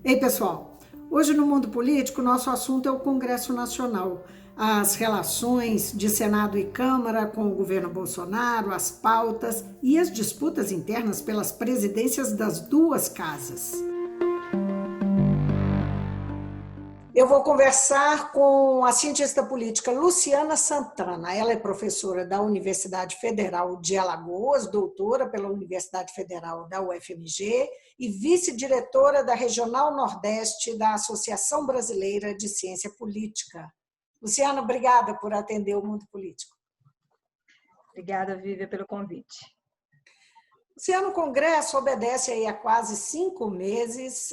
Ei, pessoal, hoje no mundo político, nosso assunto é o Congresso Nacional, as relações de Senado e Câmara com o governo Bolsonaro, as pautas e as disputas internas pelas presidências das duas casas. Eu vou conversar com a cientista política Luciana Santana. Ela é professora da Universidade Federal de Alagoas, doutora pela Universidade Federal da UFMG e vice-diretora da Regional Nordeste da Associação Brasileira de Ciência Política. Luciana, obrigada por atender o mundo político. Obrigada, Vívia, pelo convite. O Congresso obedece aí há quase 5 meses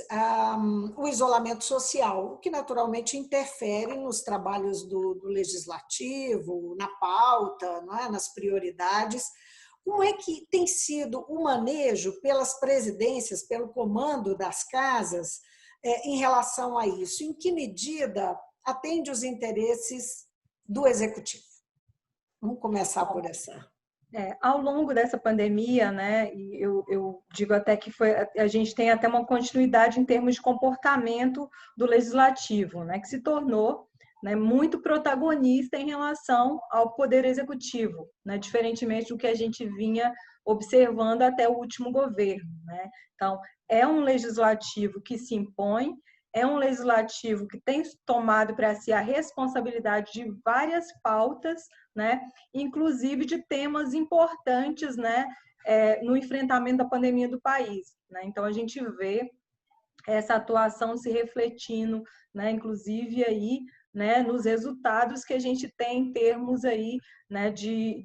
o isolamento social, o que naturalmente interfere nos trabalhos do Legislativo, na pauta, não é? Nas prioridades. Como é que tem sido o manejo pelas presidências, pelo comando das casas, em relação a isso? Em que medida atende os interesses do Executivo? Vamos começar por essa. Ao longo dessa pandemia, né, e eu digo até que a gente tem até uma continuidade em termos de comportamento do legislativo, né, que se tornou, né, muito protagonista em relação ao poder executivo, né, diferentemente do que a gente vinha observando até o último governo, né? Então, é um legislativo que se impõe, é um legislativo que tem tomado para si a responsabilidade de várias pautas, né, inclusive de temas importantes, né, no enfrentamento da pandemia do país, né? Então a gente vê essa atuação se refletindo, né, inclusive aí, né, nos resultados que a gente tem em termos aí, né, de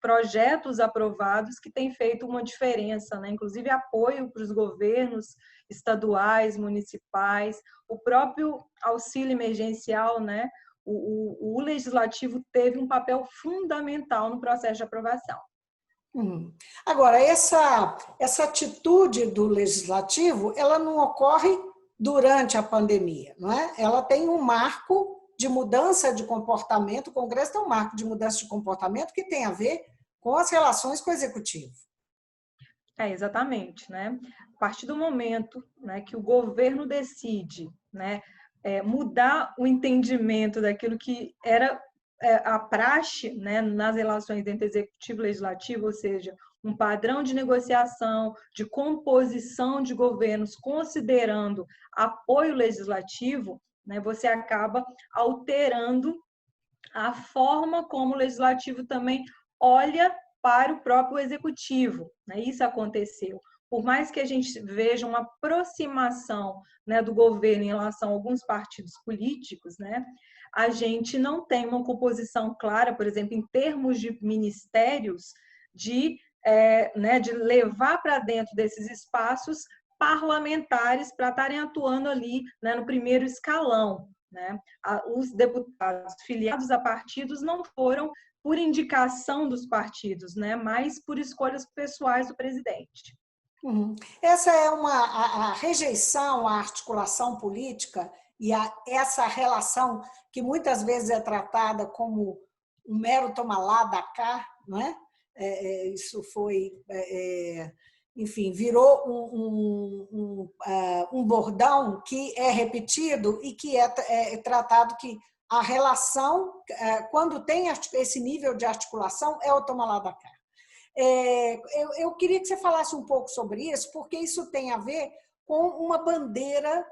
projetos aprovados que têm feito uma diferença, né? Inclusive apoio para os governos estaduais, municipais, o próprio auxílio emergencial, né? O legislativo teve um papel fundamental no processo de aprovação. Agora, essa atitude do legislativo, ela não ocorre durante a pandemia, não é? Ela tem um marco de mudança de comportamento, o Congresso tem um marco de mudança de comportamento que tem a ver com as relações com o Executivo. Exatamente, né? A partir do momento, né, que o governo decide, né, mudar o entendimento daquilo que era a praxe, né, nas relações entre executivo e legislativo, ou seja, um padrão de negociação, de composição de governos, considerando apoio legislativo, né, você acaba alterando a forma como o legislativo também olha para o próprio executivo, né? Isso aconteceu. Por mais que a gente veja uma aproximação, né, do governo em relação a alguns partidos políticos, né, a gente não tem uma composição clara, por exemplo, em termos de ministérios, né, de levar para dentro desses espaços parlamentares para estarem atuando ali, né, no primeiro escalão, né? Os deputados filiados a partidos não foram por indicação dos partidos, né, mas por escolhas pessoais do presidente. Essa é a rejeição à articulação política e essa relação que muitas vezes é tratada como um mero toma lá da cá, não é? Isso foi, enfim, virou um bordão que é repetido e que é tratado que a relação, quando tem esse nível de articulação, é o toma lá da cá. Eu queria que você falasse um pouco sobre isso, porque isso tem a ver com uma bandeira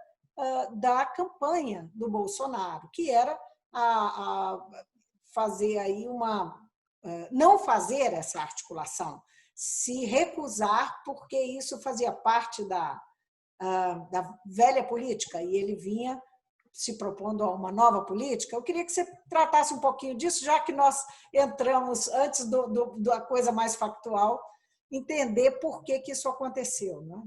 da campanha do Bolsonaro, que era fazer aí não fazer essa articulação, se recusar, porque isso fazia parte da velha política, e ele vinha se propondo a uma nova política. Eu queria que você tratasse um pouquinho disso, já que nós entramos antes da coisa mais factual, entender por que isso aconteceu, né?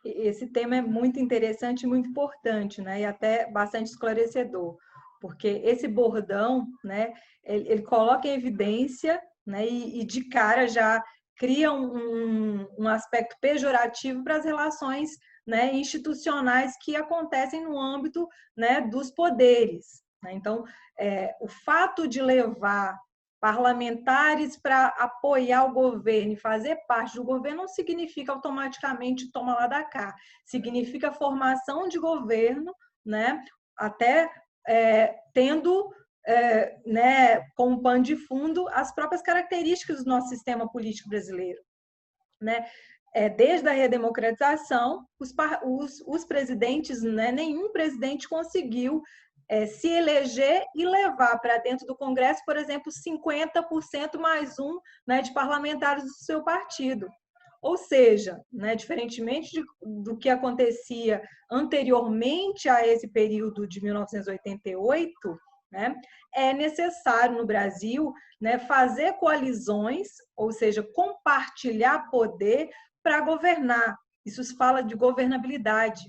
Esse tema é muito interessante e muito importante, né? E até bastante esclarecedor, porque esse bordão, né, ele coloca em evidência, né, e de cara já cria um aspecto pejorativo para as relações, né, institucionais que acontecem no âmbito, né, dos poderes, né? Então, o fato de levar parlamentares para apoiar o governo e fazer parte do governo não significa automaticamente toma lá da cá. Significa formação de governo, né? Até tendo né, como pano de fundo as próprias características do nosso sistema político brasileiro, né? Desde a redemocratização, os presidentes, né, nenhum presidente conseguiu se eleger e levar para dentro do Congresso, por exemplo, 50% mais um, né, de parlamentares do seu partido. Ou seja, né, diferentemente do que acontecia anteriormente a esse período de 1988, né, é necessário no Brasil, né, fazer coalizões, ou seja, compartilhar poder para governar. Isso se fala de governabilidade.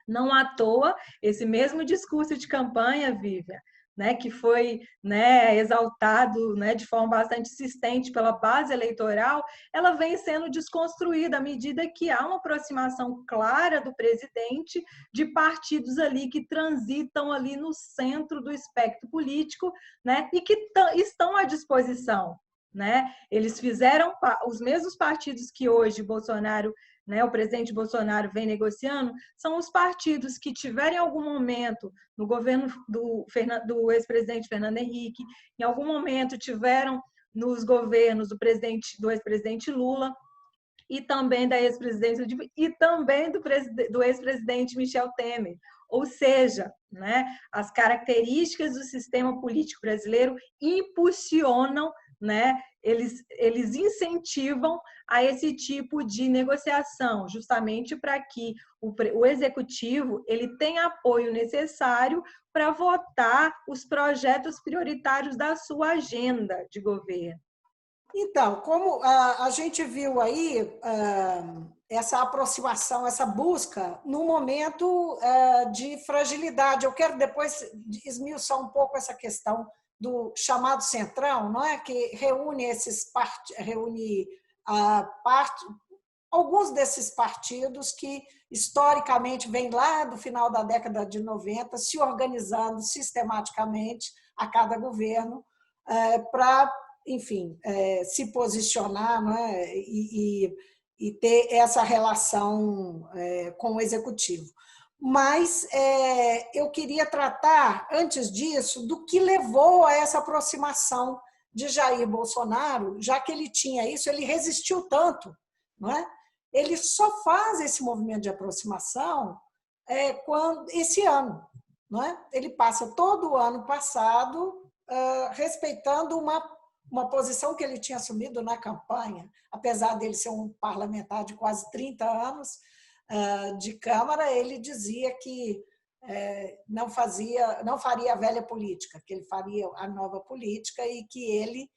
Não à toa, esse mesmo discurso de campanha, Vivian, né, que foi, né, exaltado, né, de forma bastante insistente pela base eleitoral, ela vem sendo desconstruída à medida que há uma aproximação clara do presidente de partidos ali que transitam ali no centro do espectro político, né, e que estão à disposição. Né? Eles fizeram os mesmos partidos que hoje Bolsonaro, né, o presidente Bolsonaro vem negociando, são os partidos que tiverem algum momento no governo do ex-presidente Fernando Henrique, em algum momento tiveram nos governos do ex-presidente Lula e também da ex-presidência e também do ex-presidente Michel Temer. Ou seja, né, as características do sistema político brasileiro impulsionam, né, eles incentivam a esse tipo de negociação, justamente para que o executivo ele tenha apoio necessário para votar os projetos prioritários da sua agenda de governo. Então, como a gente viu aí essa aproximação, essa busca no momento de fragilidade, eu quero depois esmiuçar um pouco essa questão do chamado Centrão, não é, que reúne alguns desses partidos que historicamente vêm lá do final da década de 90 se organizando sistematicamente a cada governo para, enfim, se posicionar, não é, e ter essa relação com o executivo. Mas eu queria tratar, antes disso, do que levou a essa aproximação de Jair Bolsonaro, já que ele tinha isso, ele resistiu tanto, não é? Ele só faz esse movimento de aproximação esse ano, não é? Ele passa todo o ano passado respeitando uma posição que ele tinha assumido na campanha, apesar dele ser um parlamentar de quase 30 anos de Câmara, ele dizia que não faria a velha política, que ele faria a nova política e que ele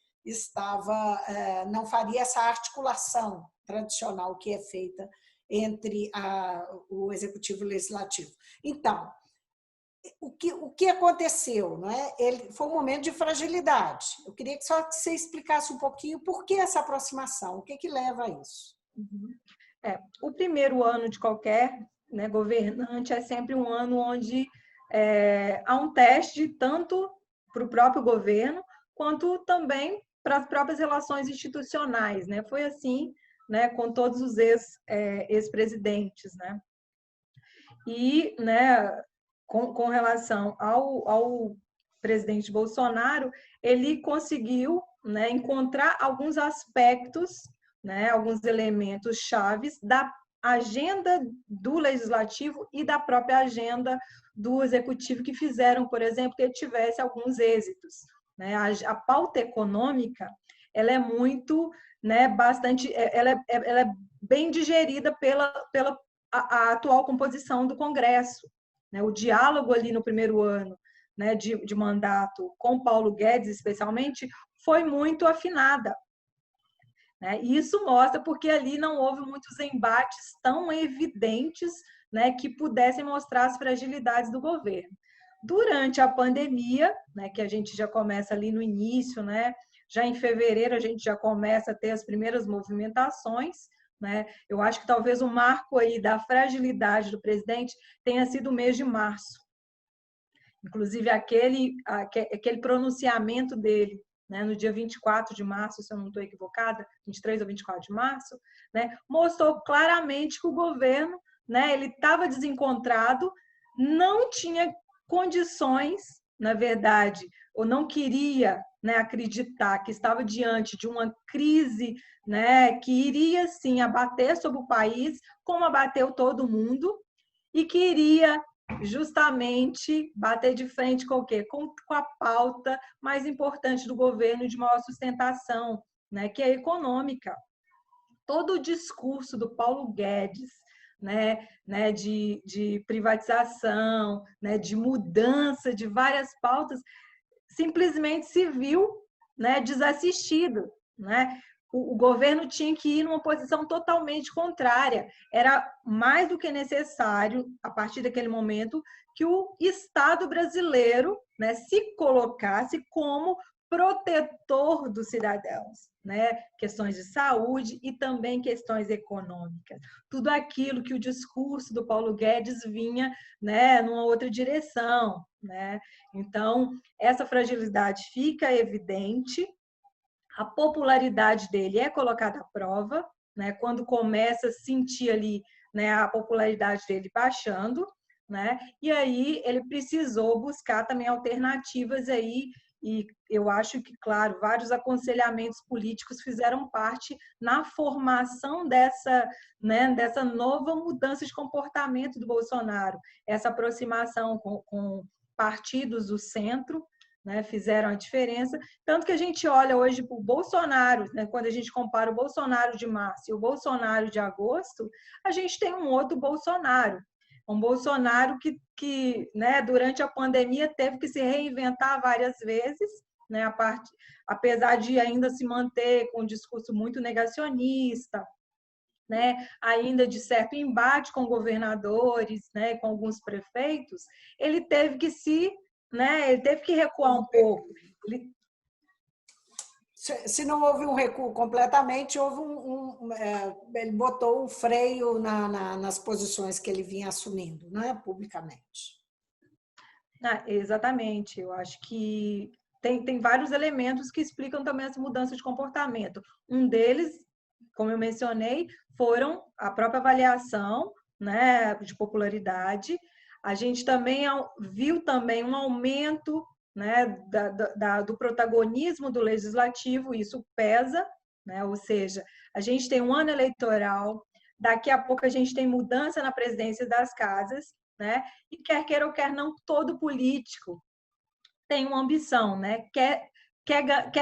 não faria essa articulação tradicional que é feita entre o executivo e o legislativo. Então, o que aconteceu? Não é? Foi um momento de fragilidade. Eu queria que só você explicasse um pouquinho por que essa aproximação, o que leva a isso. O primeiro ano de qualquer, né, governante é sempre um ano onde há um teste tanto para o próprio governo quanto também para as próprias relações institucionais. Né? Foi assim, né, com todos os ex-presidentes. Né? E, né, com relação ao presidente Bolsonaro, ele conseguiu, né, encontrar alguns aspectos, né, alguns elementos chaves da agenda do legislativo e da própria agenda do executivo que fizeram, por exemplo, que ele tivesse alguns êxitos. Né? A pauta econômica, ela é muito, né, bastante, ela é bem digerida pela a atual composição do Congresso. Né? O diálogo ali no primeiro ano, né, de mandato com Paulo Guedes, especialmente, foi muito afinada. Né? E isso mostra porque ali não houve muitos embates tão evidentes, né, que pudessem mostrar as fragilidades do governo. Durante a pandemia, né, que a gente já começa ali no início, né, já em fevereiro a gente já começa a ter as primeiras movimentações, né? Eu acho que talvez o marco aí da fragilidade do presidente tenha sido o mês de março. Inclusive aquele pronunciamento dele né, no dia 24 de março, se eu não estou equivocada, 23 ou 24 de março, né, mostrou claramente que o governo, né, ele estava desencontrado, não tinha condições, na verdade, ou não queria, né, acreditar que estava diante de uma crise, né, que iria sim abater sobre o país, como abateu todo mundo, e queria justamente bater de frente com o quê? Com a pauta mais importante do governo e de maior sustentação, né, que é a econômica. Todo o discurso do Paulo Guedes, de privatização, né, de mudança de várias pautas, simplesmente se viu, né, desassistido, né? O governo tinha que ir numa posição totalmente contrária. Era mais do que necessário, a partir daquele momento, que o Estado brasileiro, né, se colocasse como protetor dos cidadãos, né? Questões de saúde e também questões econômicas. Tudo aquilo que o discurso do Paulo Guedes vinha, né, numa outra direção, né? Então, essa fragilidade fica evidente, a popularidade dele é colocada à prova, né? Quando começa a sentir ali, né, a popularidade dele baixando, né? E aí ele precisou buscar também alternativas aí, e eu acho que, claro, vários aconselhamentos políticos fizeram parte na formação dessa, né, dessa nova mudança de comportamento do Bolsonaro, essa aproximação com partidos do centro, né, fizeram a diferença. Tanto que a gente olha hoje para o Bolsonaro, né, quando a gente compara o Bolsonaro de março e o Bolsonaro de agosto, a gente tem um outro Bolsonaro. Um Bolsonaro que né, durante a pandemia teve que se reinventar várias vezes, né, apesar de ainda se manter com um discurso muito negacionista, né, ainda de certo embate com governadores, né, com alguns prefeitos, ele teve que ele teve que recuar um pouco. Se não houve um recuo completamente, houve ele botou um freio nas posições que ele vinha assumindo, né, publicamente. Exatamente, eu acho que tem vários elementos que explicam também essa mudança de comportamento. Um deles, como eu mencionei, foram a própria avaliação, né, de popularidade. A gente também viu também um aumento, né, do protagonismo do legislativo, isso pesa, né, ou seja, a gente tem um ano eleitoral, daqui a pouco a gente tem mudança na presidência das casas, né, e quer queira ou quer não, todo político tem uma ambição, né, quer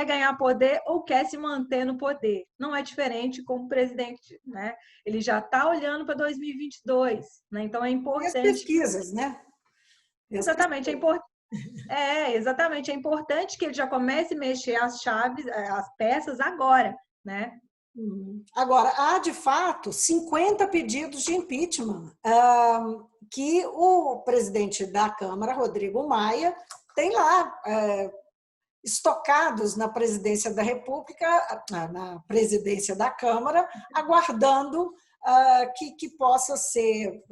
ganhar poder ou quer se manter no poder. Não é diferente com o presidente, né? Ele já está olhando para 2022, né? Então é importante. E as pesquisas, né? Exatamente, exatamente, é importante que ele já comece a mexer as chaves, as peças agora, né? Agora, há de fato 50 pedidos de impeachment que o presidente da Câmara, Rodrigo Maia, tem lá estocados na presidência da República, na presidência da Câmara, aguardando que possa ser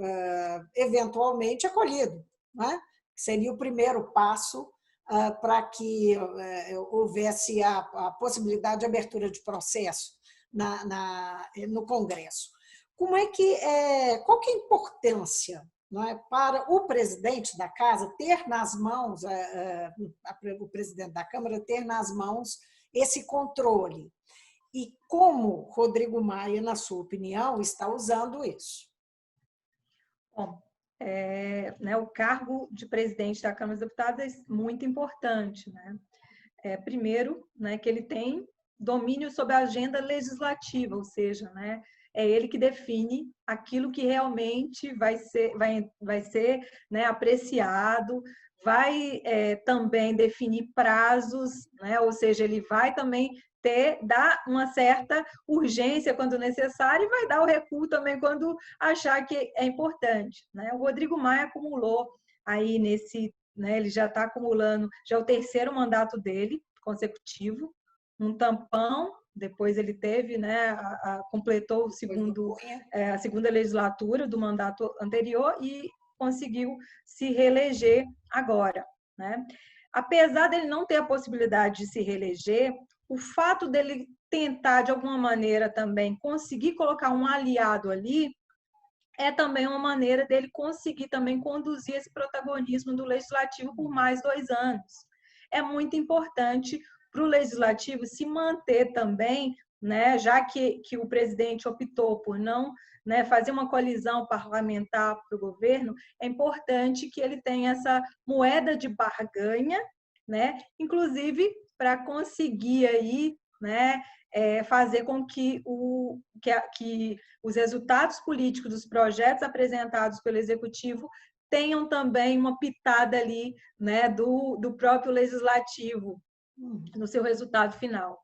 eventualmente acolhido, né? Seria o primeiro passo para que houvesse a possibilidade de abertura de processo no Congresso. Qual que é a importância, não é, para o presidente da casa ter nas mãos, o presidente da Câmara ter nas mãos esse controle? E como Rodrigo Maia, na sua opinião, está usando isso? Bom, o cargo de presidente da Câmara dos Deputados é muito importante, né? Primeiro, né, que ele tem domínio sobre a agenda legislativa, ou seja, né, é ele que define aquilo que realmente vai ser né, apreciado, vai também definir prazos, né, ou seja, ele vai também dar uma certa urgência quando necessário e vai dar o recuo também quando achar que é importante, né? O Rodrigo Maia acumulou aí né, ele já está acumulando, já é o terceiro mandato dele consecutivo, um tampão, depois ele teve, né, completou a segunda legislatura do mandato anterior e conseguiu se reeleger agora, né? apesar dele não ter a possibilidade de se reeleger, o fato dele tentar, de alguma maneira, também conseguir colocar um aliado ali, é também uma maneira dele conseguir também conduzir esse protagonismo do Legislativo por mais 2 anos. É muito importante para o Legislativo se manter também, né, já que o presidente optou por não, né, fazer uma coalizão parlamentar para o governo, é importante que ele tenha essa moeda de barganha, né, inclusive para conseguir aí, né, fazer com que os resultados políticos dos projetos apresentados pelo Executivo tenham também uma pitada ali, né, do próprio Legislativo no seu resultado final.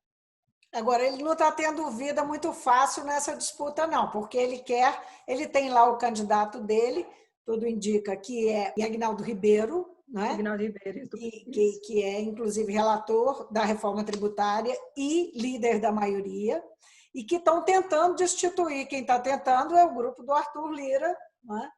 Agora, ele não está tendo vida muito fácil nessa disputa, não, porque ele tem lá o candidato dele, tudo indica que é Aguinaldo Ribeiro, né? Aguinaldo Ribeiro, que é, inclusive, relator da reforma tributária e líder da maioria, e que estão tentando destituir. Quem está tentando é o grupo do Arthur Lira, né?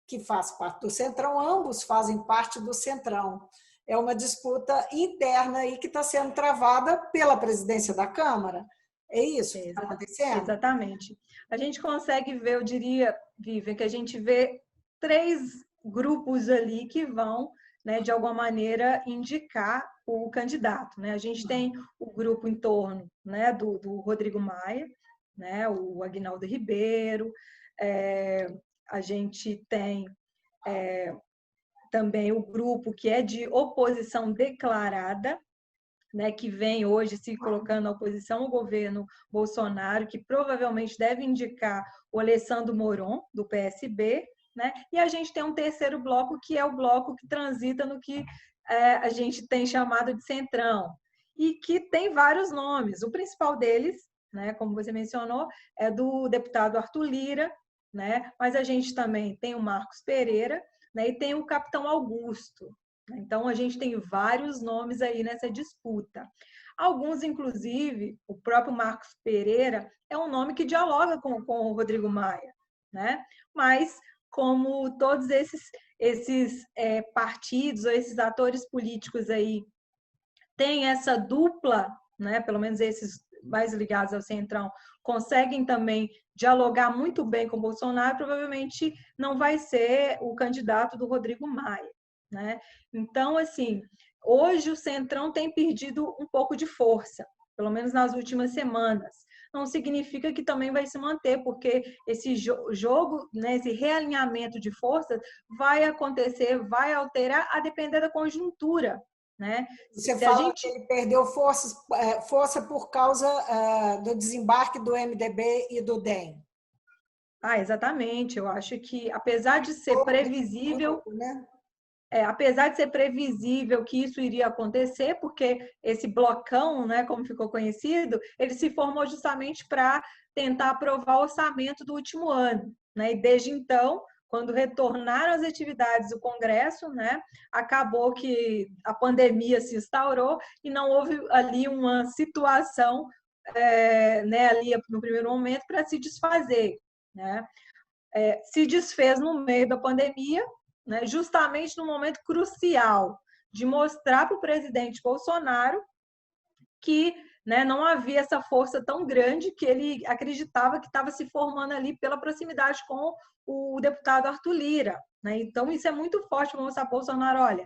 Que faz parte do Centrão, ambos fazem parte do Centrão. É uma disputa interna aí que está sendo travada pela presidência da Câmara. É isso que está acontecendo? Exatamente. A gente consegue ver, eu diria, Vivian, que a gente vê 3 grupos ali que vão, né, de alguma maneira, indicar o candidato. Né? A gente tem o grupo em torno, né, do Rodrigo Maia, né, o Aguinaldo Ribeiro, a gente tem também o grupo que é de oposição declarada, né, que vem hoje se colocando na oposição ao governo Bolsonaro, que provavelmente deve indicar o Alessandro Moron, do PSB, né? E a gente tem um terceiro bloco, que é o bloco que transita no que a gente tem chamado de Centrão, e que tem vários nomes. O principal deles, né, como você mencionou, é do deputado Arthur Lira, né? Mas a gente também tem o Marcos Pereira, né, e tem o capitão Augusto. Então, a gente tem vários nomes aí nessa disputa. Alguns, inclusive, o próprio Marcos Pereira é um nome que dialoga com o Rodrigo Maia, né? Mas, como todos esses partidos, ou esses atores políticos aí têm essa dupla, né? Pelo menos esses mais ligados ao Centrão, conseguem também dialogar muito bem com o Bolsonaro, provavelmente não vai ser o candidato do Rodrigo Maia. Né? Então, assim, hoje o Centrão tem perdido um pouco de força, pelo menos nas últimas semanas. Não significa que também vai se manter, porque esse jogo, né, esse realinhamento de forças vai acontecer, vai alterar a depender da conjuntura. Né? Você fala que ele perdeu força por causa do desembarque do MDB e do DEM. Exatamente. Eu acho que, apesar de ser previsível, apesar de ser previsível que isso iria acontecer, porque esse blocão, né, como ficou conhecido, ele se formou justamente para tentar aprovar o orçamento do último ano. Né? E desde então, quando retornaram as atividades do Congresso, né, acabou que a pandemia se instaurou e não houve ali uma situação, né, ali no primeiro momento para se desfazer. Né? Se desfez no meio da pandemia, né, justamente no momento crucial de mostrar para o presidente Bolsonaro que, né, não havia essa força tão grande que ele acreditava que estava se formando ali pela proximidade com o deputado Arthur Lira. Né? Então, isso é muito forte para mostrar para Bolsonaro, olha,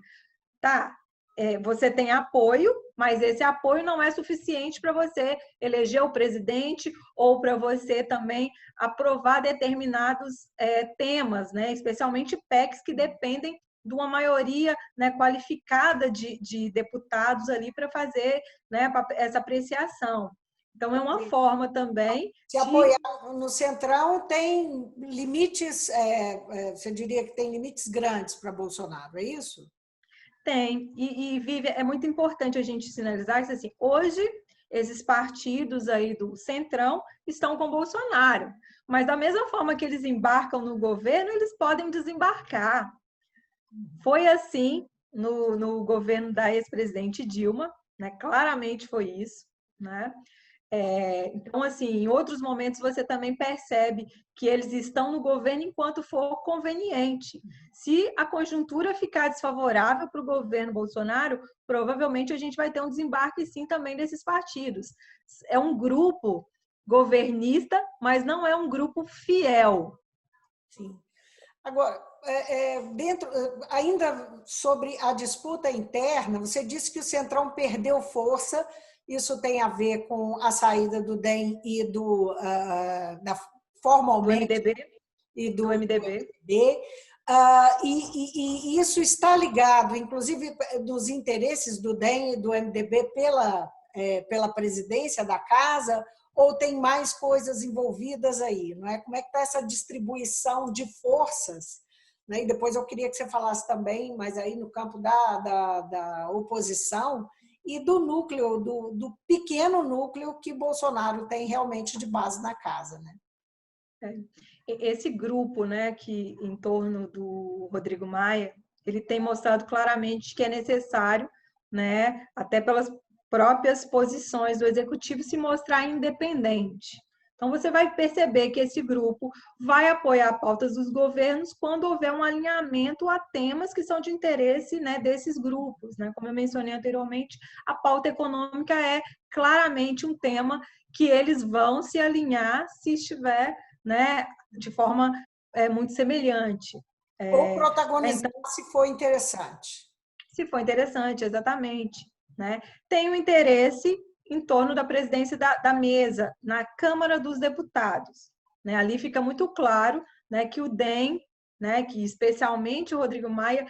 tá, você tem apoio, mas esse apoio não é suficiente para você eleger o presidente ou para você também aprovar determinados temas, né? Especialmente PECs que dependem de uma maioria, né, qualificada de deputados ali para fazer, né, essa apreciação. Então, é uma forma também se apoiar no Centrão tem limites, você diria que tem limites grandes para Bolsonaro, é isso? Tem. Vive, é muito importante a gente sinalizar que, assim, hoje esses partidos aí do Centrão estão com Bolsonaro. Mas da mesma forma que eles embarcam no governo, eles podem desembarcar. Foi assim no governo da ex-presidente Dilma, né? Claramente foi isso. Né? Então, assim, em outros momentos você também percebe que eles estão no governo enquanto for conveniente. Se a conjuntura ficar desfavorável para o governo Bolsonaro, provavelmente a gente vai ter um desembarque, sim, também desses partidos. É um grupo governista, mas não é um grupo fiel. Sim. Agora, ainda sobre a disputa interna, você disse que o Centrão perdeu força. Isso tem a ver com a saída do DEM e Do formalmente MDB. e Do do MDB. MDB. E isso está ligado, inclusive, dos interesses do DEM e do MDB pela presidência da casa, ou tem mais coisas envolvidas aí, não é? Como é que está essa distribuição de forças? Né? E depois eu queria que você falasse também, mas aí no campo da oposição e do núcleo, do pequeno núcleo que Bolsonaro tem realmente de base na casa, né? Esse grupo, né, que em torno do Rodrigo Maia, ele tem mostrado claramente que é necessário, né, até pelas próprias posições do executivo, se mostrar independente. Então, você vai perceber que esse grupo vai apoiar pautas dos governos quando houver um alinhamento a temas que são de interesse, né, desses grupos. Né? Como eu mencionei anteriormente, a pauta econômica é claramente um tema que eles vão se alinhar se estiver, né, de forma muito semelhante. Ou protagonizar Então, se for interessante. se for interessante, exatamente. Né? Tem o interesse em torno da presidência da mesa, na Câmara dos Deputados. Né? Ali fica muito claro, né, que o DEM, né, que especialmente o Rodrigo Maia,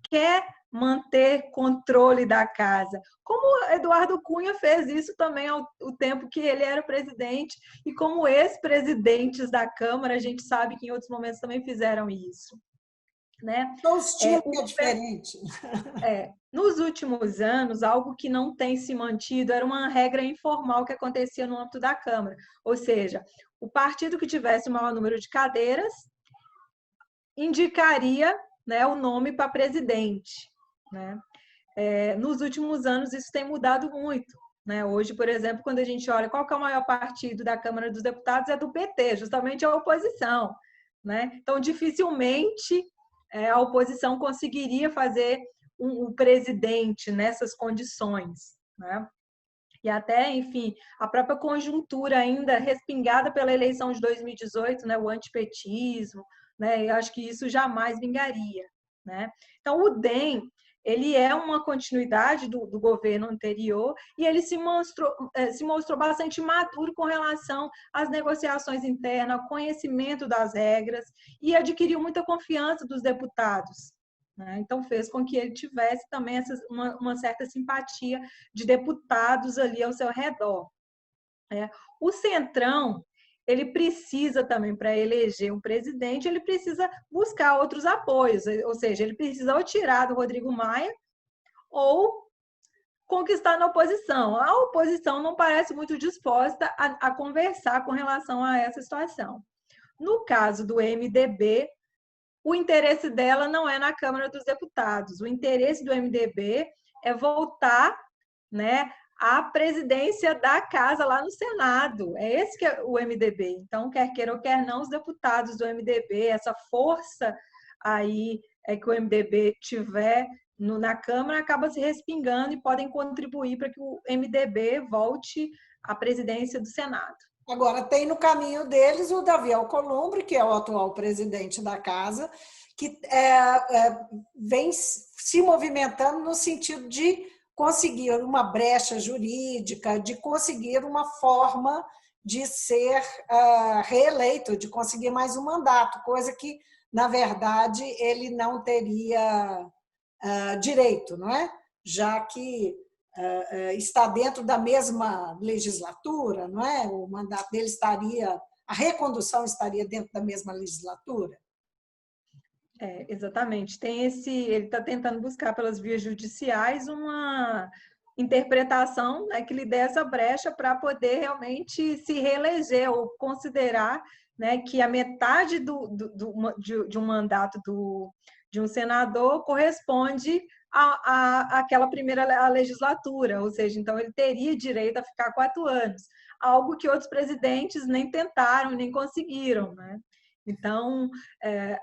quer manter controle da casa. Como Eduardo Cunha fez isso também ao tempo que ele era presidente, e como ex-presidentes da Câmara, a gente sabe que em outros momentos também fizeram isso. Né? Então, o estilo é diferente. Nos últimos anos, algo que não tem se mantido era uma regra informal que acontecia no âmbito da Câmara. Ou seja, o partido que tivesse o maior número de cadeiras indicaria, né, o nome para presidente. Né? Nos últimos anos, isso tem mudado muito. Né? Hoje, por exemplo, quando a gente olha qual que é o maior partido da Câmara dos Deputados, é do PT, justamente a oposição. Né? Então, dificilmente a oposição conseguiria fazer um presidente nessas condições. Né? E até, enfim, a própria conjuntura ainda respingada pela eleição de 2018, né? O antipetismo, né? Eu acho que isso jamais vingaria. Né? Então, o DEM, ele é uma continuidade do governo anterior e ele se mostrou bastante maduro com relação às negociações internas, ao conhecimento das regras e adquiriu muita confiança dos deputados. Né? Então, fez com que ele tivesse também uma certa simpatia de deputados ali ao seu redor. O Centrão, ele precisa também, para eleger um presidente, ele precisa buscar outros apoios, ou seja, ele precisa ou tirar do Rodrigo Maia ou conquistar na oposição. A oposição não parece muito disposta a conversar com relação a essa situação. No caso do MDB, o interesse dela não é na Câmara dos Deputados. O interesse do MDB é voltar, né, à presidência da casa lá no Senado. É esse que é o MDB. Então, quer queira ou quer não, os deputados do MDB, essa força aí que o MDB tiver na Câmara, acaba se respingando e podem contribuir para que o MDB volte à presidência do Senado. Agora, tem no caminho deles o Davi Alcolumbre, que é o atual presidente da casa, que vem se movimentando no sentido de conseguir uma brecha jurídica, de conseguir uma forma de ser reeleito, de conseguir mais um mandato, coisa que, na verdade, ele não teria direito, não é? Já que está dentro da mesma legislatura, não é? O mandato dele a recondução estaria dentro da mesma legislatura. Exatamente. Ele está tentando buscar pelas vias judiciais uma interpretação, né, que lhe dê essa brecha para poder realmente se reeleger ou considerar, né, que a metade de um mandato de um senador corresponde àquela primeira legislatura, ou seja, então ele teria direito a ficar 4 anos. algo que outros presidentes nem tentaram, nem conseguiram, né? Então,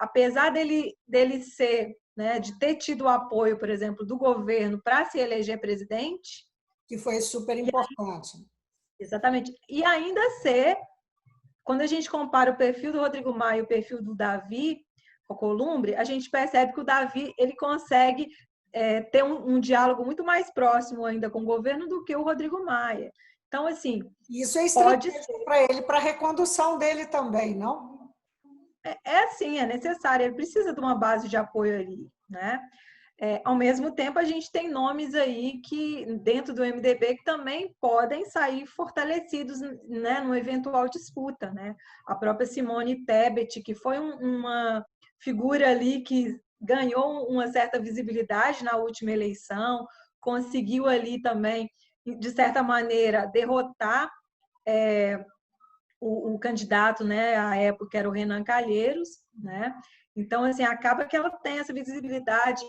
apesar dele ser, né, de ter tido o apoio, por exemplo, do governo para se eleger presidente, que foi super importante. Exatamente, e ainda ser, quando a gente compara o perfil do Rodrigo Maia e o perfil do Davi Alcolumbre, a gente percebe que o Davi ele consegue ter um diálogo muito mais próximo ainda com o governo do que o Rodrigo Maia. Então, assim, isso é pode estratégico para ele, para a recondução dele também, não? Sim, é necessário, ele precisa de uma base de apoio ali, né? Ao mesmo tempo, a gente tem nomes aí que, dentro do MDB, que também podem sair fortalecidos, né, numa eventual disputa, né? A própria Simone Tebet, que foi uma figura ali que ganhou uma certa visibilidade na última eleição, conseguiu ali também, de certa maneira, derrotar o candidato, né, à época era o Renan Calheiros, né? Então, assim, acaba que ela tem essa visibilidade,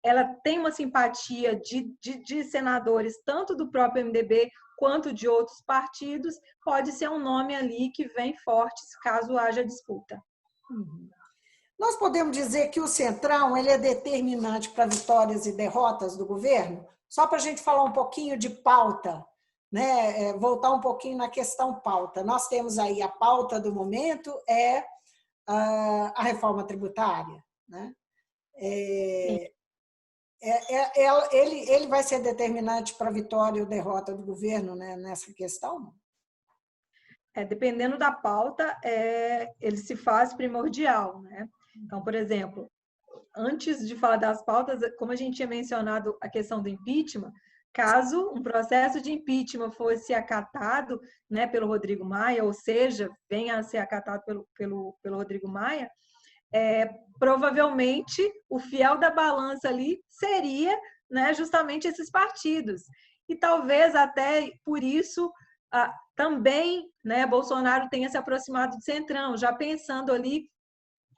ela tem uma simpatia de senadores, tanto do próprio MDB quanto de outros partidos, pode ser um nome ali que vem forte caso haja disputa. Uhum. Nós podemos dizer que o Centrão ele é determinante para vitórias e derrotas do governo? Só para a gente falar um pouquinho de pauta, né? Voltar um pouquinho na questão pauta. Nós temos aí a pauta do momento é a reforma tributária, né? Ele vai ser determinante para a vitória ou derrota do governo, né, nessa questão? Dependendo da pauta, ele se faz primordial, né? Então, por exemplo, antes de falar das pautas, como a gente tinha mencionado a questão do impeachment, caso um processo de impeachment fosse acatado, né, pelo Rodrigo Maia, ou seja, venha a ser acatado pelo Rodrigo Maia, provavelmente o fiel da balança ali seria, né, justamente esses partidos. E talvez até por isso também, né, Bolsonaro tenha se aproximado do Centrão, já pensando ali,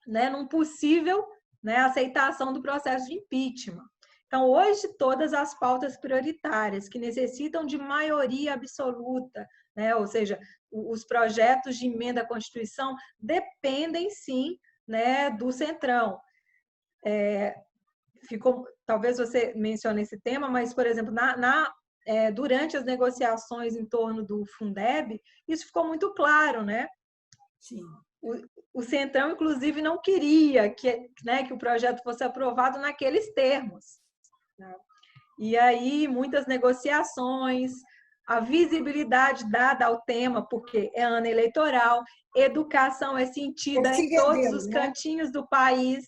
né, num possível, né, aceitação do processo de impeachment. Então, hoje, todas as pautas prioritárias que necessitam de maioria absoluta, né, ou seja, os projetos de emenda à Constituição dependem, sim, né, do Centrão. Talvez você mencione esse tema, mas, por exemplo, durante as negociações em torno do Fundeb, isso ficou muito claro, né? Sim. O Centrão, inclusive, não queria né, que o projeto fosse aprovado naqueles termos, né? E aí, muitas negociações, a visibilidade dada ao tema, porque é ano eleitoral, educação é sentida em todos os cantinhos do país,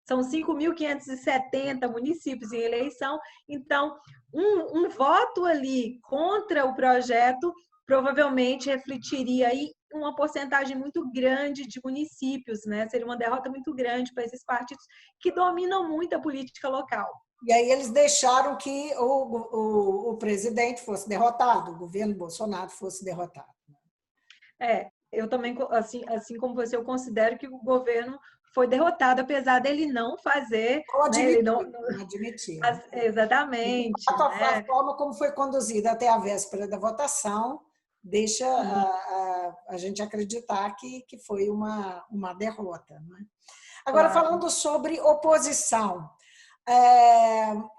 são 5.570 municípios em eleição, então, um voto ali contra o projeto provavelmente refletiria aí uma porcentagem muito grande de municípios, né? Seria uma derrota muito grande para esses partidos que dominam muito a política local. E aí eles deixaram que o presidente fosse derrotado, o governo Bolsonaro fosse derrotado. Eu também, assim como você, eu considero que o governo foi derrotado, apesar dele não fazer... Não admitir. Exatamente. A forma como foi conduzida até a véspera da votação deixa a gente acreditar que foi uma derrota. Né? Agora, falando sobre oposição,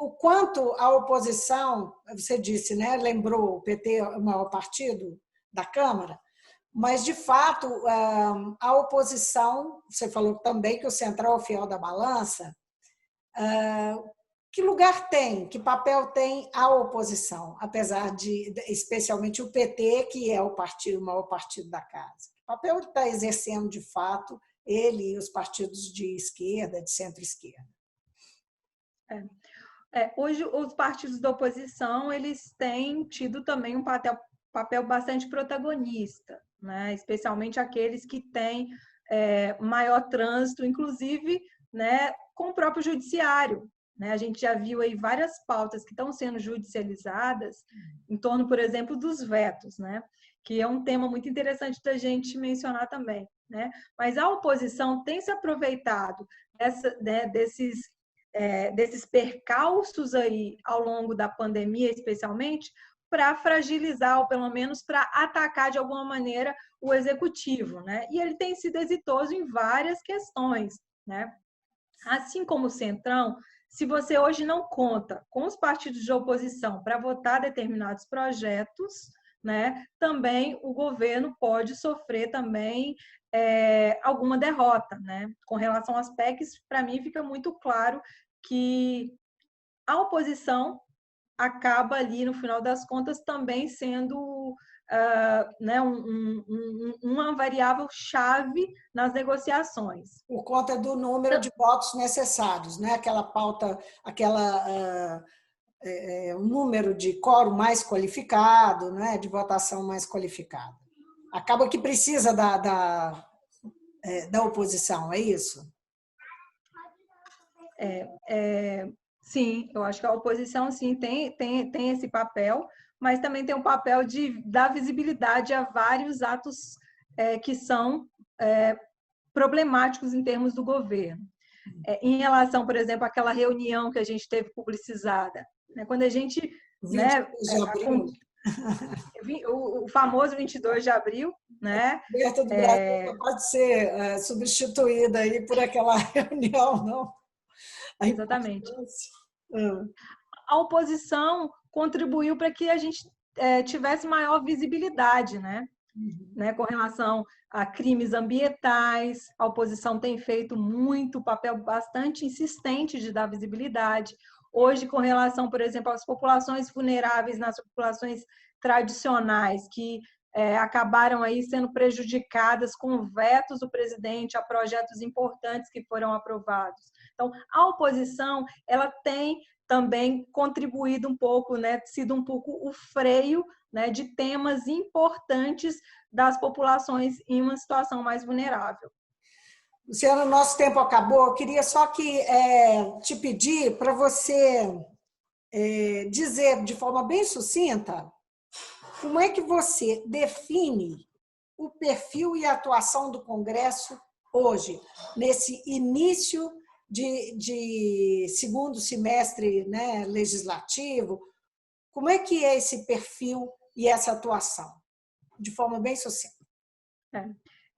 o quanto a oposição, você disse, né, lembrou o PT, o maior partido da Câmara, mas, de fato, a oposição, você falou também que o Centrão é o fiel da balança, que lugar tem, que papel tem a oposição, apesar de, especialmente o PT, que é o maior partido da casa? Que papel está exercendo, de fato, ele e os partidos de esquerda, de centro-esquerda? Hoje, os partidos da oposição eles têm tido também um papel bastante protagonista, né? Especialmente aqueles que têm maior trânsito, inclusive, né, com o próprio judiciário. Né? A gente já viu aí várias pautas que estão sendo judicializadas em torno, por exemplo, dos vetos, né? Que é um tema muito interessante da gente mencionar também. Né? Mas a oposição tem se aproveitado desses percalços aí ao longo da pandemia, especialmente, para fragilizar, ou pelo menos para atacar de alguma maneira o executivo, né? E ele tem sido exitoso em várias questões, né? Assim como o Centrão, se você hoje não conta com os partidos de oposição para votar determinados projetos, né, também o governo pode sofrer também alguma derrota, né? Com relação às PECs, para mim fica muito claro que a oposição acaba ali, no final das contas, também sendo né, uma variável chave nas negociações. Por conta do número de votos necessários, né? Aquela pauta, um número de quórum mais qualificado, né? De votação mais qualificada. Acaba que precisa da oposição, é isso? Sim, eu acho que a oposição sim tem esse papel, mas também tem o papel de dar visibilidade a vários atos que são problemáticos em termos do governo. Em relação, por exemplo, àquela reunião que a gente teve publicizada, né? Quando a gente... 22 de abril. O famoso 22 de abril, né? A descoberta do Brasil não pode ser substituída aí por aquela reunião, não? Exatamente. A oposição contribuiu para que a gente tivesse maior visibilidade, né? Né? Com relação a crimes ambientais, a oposição tem feito muito papel bastante insistente de dar visibilidade. Hoje, com relação, por exemplo, às populações vulneráveis nas populações tradicionais, que acabaram aí sendo prejudicadas com vetos do presidente a projetos importantes que foram aprovados. Então, a oposição, ela tem também contribuído um pouco, né, sido um pouco o freio, né, de temas importantes das populações em uma situação mais vulnerável. Luciana, nosso tempo acabou. Eu queria só te pedir para você dizer de forma bem sucinta como é que você define o perfil e a atuação do Congresso hoje, nesse início de segundo semestre, né, legislativo. Como é que é esse perfil e essa atuação? De forma bem sucinta.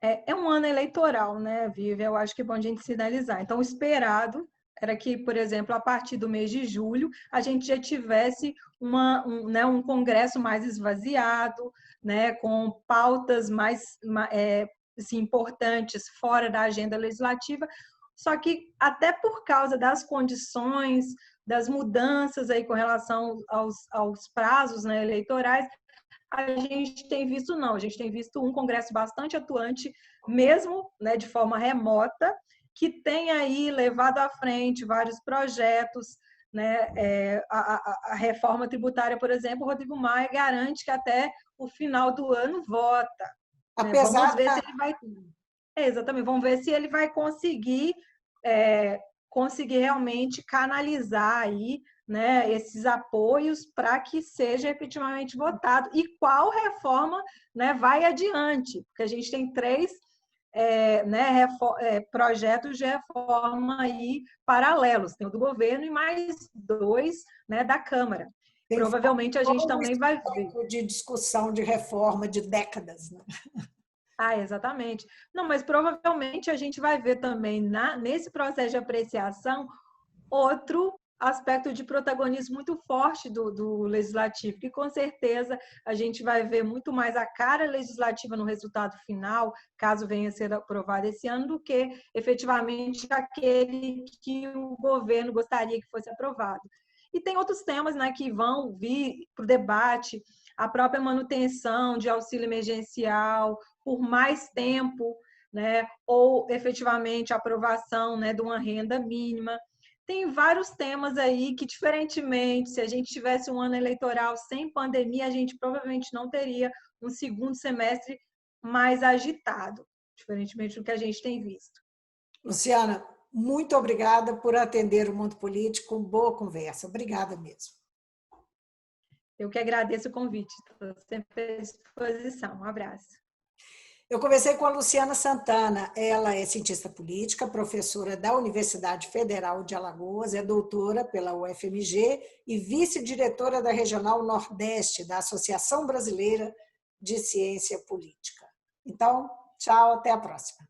É um ano eleitoral, né, Vivi? Eu acho que é bom a gente sinalizar. Então, o esperado era que, por exemplo, a partir do mês de julho, a gente já tivesse um congresso mais esvaziado, né, com pautas mais assim, importantes fora da agenda legislativa. Só que, até por causa das condições, das mudanças aí com relação aos prazos, né, eleitorais, a gente tem visto não, a gente tem visto um Congresso bastante atuante, mesmo, né, de forma remota, que tem aí levado à frente vários projetos, né, a reforma tributária, por exemplo, o Rodrigo Maia garante que até o final do ano vota. Apesar vamos ver se ele vai... exatamente, vamos ver se ele vai conseguir realmente canalizar aí, né, esses apoios para que seja efetivamente votado e qual reforma, né, vai adiante, porque a gente tem 3 projetos de reforma aí paralelos, tem o do governo e mais 2, né, da Câmara. Tem provavelmente a gente também vai ver de discussão de reforma de décadas, né? Exatamente. Não, mas provavelmente a gente vai ver também nesse processo de apreciação outro aspecto de protagonismo muito forte do legislativo, que com certeza a gente vai ver muito mais a cara legislativa no resultado final, caso venha a ser aprovado esse ano, do que efetivamente aquele que o governo gostaria que fosse aprovado. E tem outros temas, né, que vão vir para o debate, a própria manutenção de auxílio emergencial por mais tempo, né, ou efetivamente a aprovação, né, de uma renda mínima. Tem vários temas aí que, diferentemente, se a gente tivesse um ano eleitoral sem pandemia, a gente provavelmente não teria um segundo semestre mais agitado, diferentemente do que a gente tem visto. Luciana, muito obrigada por atender o Mundo Político. Boa conversa. Obrigada mesmo. Eu que agradeço o convite. Estou sempre à disposição. Um abraço. Eu conversei com a Luciana Santana, ela é cientista política, professora da Universidade Federal de Alagoas, é doutora pela UFMG e vice-diretora da Regional Nordeste da Associação Brasileira de Ciência Política. Então, tchau, até a próxima.